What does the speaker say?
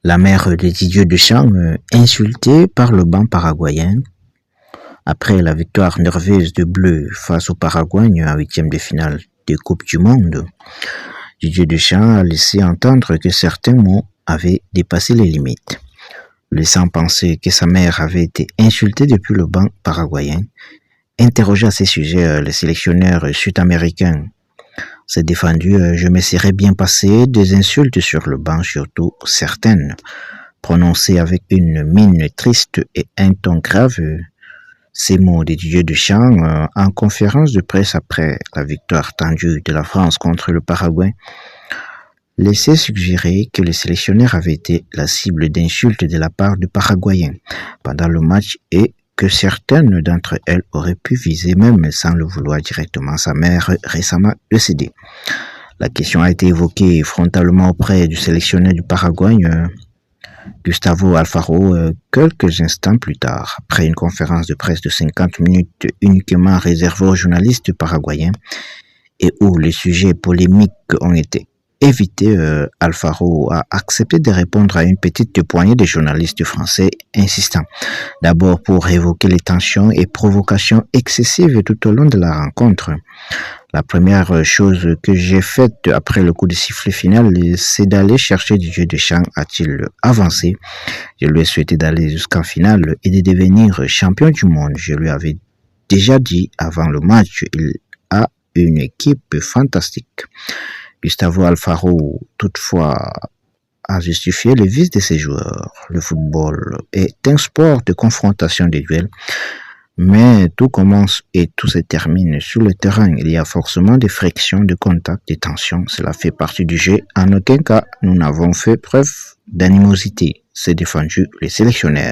La mère de Didier Deschamps, insultée par le banc paraguayen après la victoire nerveuse de Bleu face au Paraguay en huitième de finale de Coupe du Monde. Didier Deschamps a laissé entendre que certains mots avaient dépassé les limites, laissant penser que sa mère avait été insultée depuis le banc paraguayen. Interrogé à ces sujets, le sélectionneur sud-américain s'est défendu. Je me serais bien passé des insultes sur le banc, surtout certaines, prononcées avec une mine triste et un ton grave. Ces mots de Didier Deschamps en conférence de presse après la victoire tendue de la France contre le Paraguay laissaient suggérer que le sélectionneur avait été la cible d'insultes de la part du Paraguayen pendant le match et que certaines d'entre elles auraient pu viser, même sans le vouloir directement, sa mère récemment décédée. La question a été évoquée frontalement auprès du sélectionneur du Paraguay, Gustavo Alfaro, quelques instants plus tard, après une conférence de presse de 50 minutes uniquement réservée aux journalistes paraguayens et où les sujets polémiques ont été évités. Alfaro a accepté de répondre à une petite poignée de journalistes français, insistant d'abord pour évoquer les tensions et provocations excessives tout au long de la rencontre. La première chose que j'ai faite après le coup de sifflet final, c'est d'aller chercher Didier Deschamps, a-t-il avancé. Je lui ai souhaité d'aller jusqu'en finale et de devenir champion du monde. Je lui avais déjà dit avant le match, il a une équipe fantastique. Gustavo Alfaro, toutefois, a justifié le vice de ses joueurs. Le football est un sport de confrontation des duels, mais tout commence et tout se termine sur le terrain. Il y a forcément des frictions, de contacts, des tensions. Cela fait partie du jeu. En aucun cas, nous n'avons fait preuve d'animosité, s'est défendu le sélectionneur.